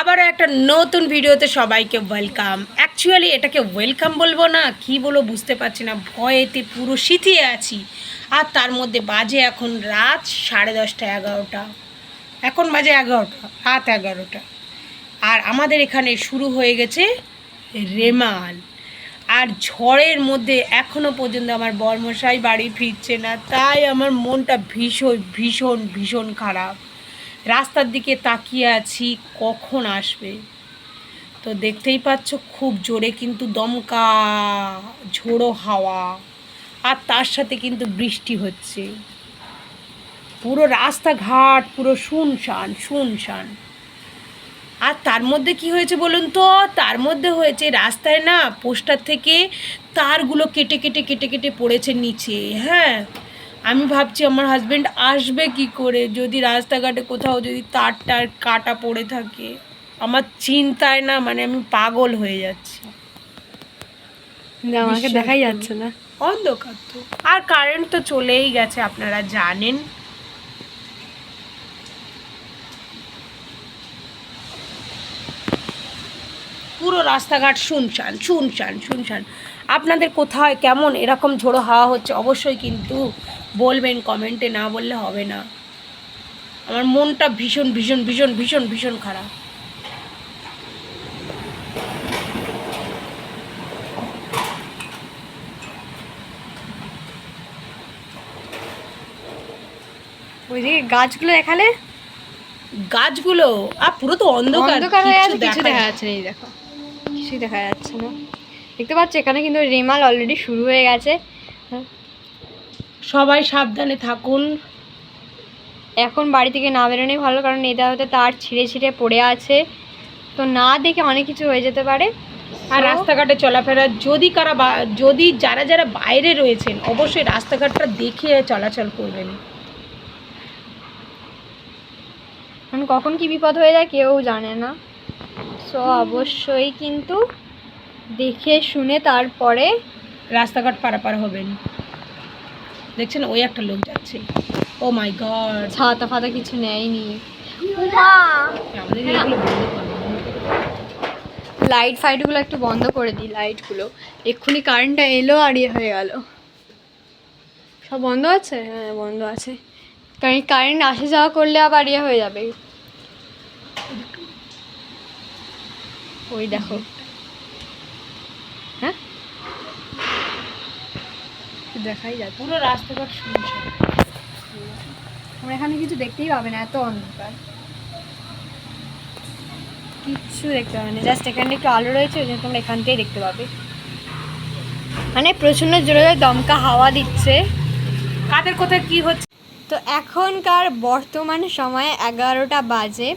আবারও একটা নতুন ভিডিওতে সবাইকে ওয়েলকাম। অ্যাকচুয়ালি এটাকে ওয়েলকাম বলবো না কি বলবো বুঝতে পারছি না, ভয়েতে পুরো শীতিয়ে আছি। আর তার মধ্যে বাজে এখন রাত 10:30 11টা, এখন বাজে 11টা, রাত 11টা। আর আমাদের এখানে শুরু হয়ে গেছে রেমাল। আর ঝড়ের মধ্যে এখনও পর্যন্ত আমার বরমশাই বাড়ি ফিরছে না, তাই আমার মনটা ভীষণ ভীষণ ভীষণ খারাপ। রাস্তার দিকে তাকিয়ে আছি কখন আসবে। তো দেখতেই পাচ্ছ খুব জোরে কিন্তু দমকা ঝোড়ো হাওয়া, আর তার সাথে কিন্তু বৃষ্টি হচ্ছে। পুরো রাস্তাঘাট পুরো শুনশান শুনশান। আর তার মধ্যে কি হয়েছে বলুন তো, তার মধ্যে হয়েছে রাস্তায় না পোস্টার থেকে তারগুলো কেটে কেটে কেটে কেটে পড়েছে নিচে। হ্যাঁ, আমি ভাবছি আমার হাজব্যান্ড আসবে কি করে যদি রাস্তাঘাটে কোথাও যদি তার কাটা পড়ে থাকে। আমার চিন্তায় না মানে আমি পাগল হয়ে যাচ্ছি। আমাকে দেখাই যাচ্ছে না, অন্ধকার তো। আর কারেন্ট তো চলেই গেছে, আপনারা জানেন। পুরো রাস্তাঘাট শুনশান শুনশান শুনশান। আপনাদের কোথায় কেমন এরকম ঝোড়ো হাওয়া হচ্ছে অবশ্যই কিন্তু বলবেন কমেন্টে, না বললে হবে না। আমার মনটা ভীষণ ভীষণ ভীষণ ভীষণ ভীষণ খারাপ। ওইদিকে গাছগুলো দেখালে, গাছগুলো আর পুরো তো অন্ধকার, অন্ধকার হয়ে আছে, কিছু কিছু দেখা যাচ্ছে না। এই দেখো, কিছুই দেখা যাচ্ছে না। দেখতে পাচ্ছ এখানে কিন্তু রেমাল অলরেডি শুরু হয়ে গেছে। সবাই সাবধানে থাকুন। এখন বাড়ি থেকে না বেরোনোই ভালো, কারণ এটা হয়তো তার ছিঁড়ে ছিঁড়ে পড়ে আছে, তো না দেখে অনেক কিছু হয়ে যেতে পারে। আর রাস্তাঘাটে চলাফেরা যদি যারা যারা বাইরে রয়েছেন অবশ্যই রাস্তাঘাটটা দেখে চলাচল করবেন। কারণ কখন কি বিপদ হয়ে যায় কেউ জানে না। সো অবশ্যই কিন্তু দেখে শুনে তারপরে রাস্তাঘাট পারাপার হবেন। দেখছেন ওই একটা লোক যাচ্ছে, ও মাই গড। ছাতা ফাতা কিছু নেয়নি। আমাদের এগুলো বন্ধ করবে। লাইট ফাইটগুলো একটু বন্ধ করে দিই, লাইটগুলো। এক্ষুনি কারেন্টটা এলো আর ইয়ে হয়ে গেল। সব বন্ধ আছে? হ্যাঁ বন্ধ আছে, কারণ কারেন্ট আসে যাওয়া করলে আবার ইয়ে হয়ে যাবে। ওই দেখো, হ্যাঁ দেখাই যাচ্ছে পুরো রাস্তাঘাট শুনছে। আমরা এখানে কিছু দেখতেই পাবে না, এত অন্ধকার, কিচ্ছু দেখতে পাবে না। জাস্ট এখানে একটু আলো রয়েছে, ওই জন্য তোমরা এখান থেকেই দেখতে পাবে। মানে প্রচণ্ড জোরে জোরে দমকা হাওয়া দিচ্ছে। কাদের কোথায় কি হচ্ছে। তো এখনকার বর্তমান সময় 11টা বাজে।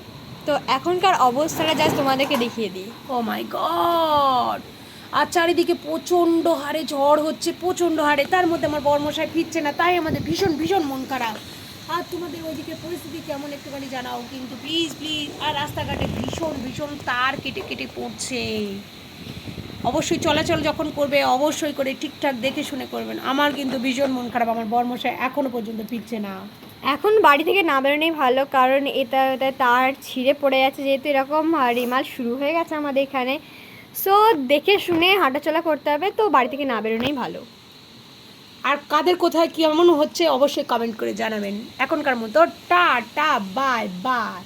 তো এখনকার অবস্থাটা জাস্ট তোমাদেরকে দেখিয়ে দিই। ও মাই গড। আর চারিদিকে প্রচণ্ড হারে ঝড় হচ্ছে, প্রচণ্ড হারে। তার মধ্যে আমার বরমশাই ফিরছে না, তাই আমাদের ভীষণ ভীষণ মন খারাপ। আর তোমাদের ওইদিকে পরিস্থিতি কেমন একটুখানি জানাও কিন্তু প্লিজ প্লিজ। আর রাস্তাঘাটে ভীষণ ভীষণ তার কেটে কেটে পড়ছে। অবশ্যই চলাচল যখন করবে অবশ্যই করে ঠিকঠাক দেখে শুনে করবেন। আমার কিন্তু ভীষণ মন খারাপ, আমার বরমশাই এখনও পর্যন্ত ফিরছে না। এখন বাড়ি থেকে না বেরোনোই ভালো, কারণ এটা তার ছিঁড়ে পড়ে যাচ্ছে, যেহেতু এরকম রেমাল শুরু হয়ে গেছে আমাদের এখানে। সো দেখে শুনে হাঁটাচলা করতে হবে, তো বাড়ি থেকে না বেরোনোই ভালো। আর কাদের কোথায় কেমন হচ্ছে অবশ্যই কমেন্ট করে জানাবেন। এখনকার মতো টাটা, বাই বাই।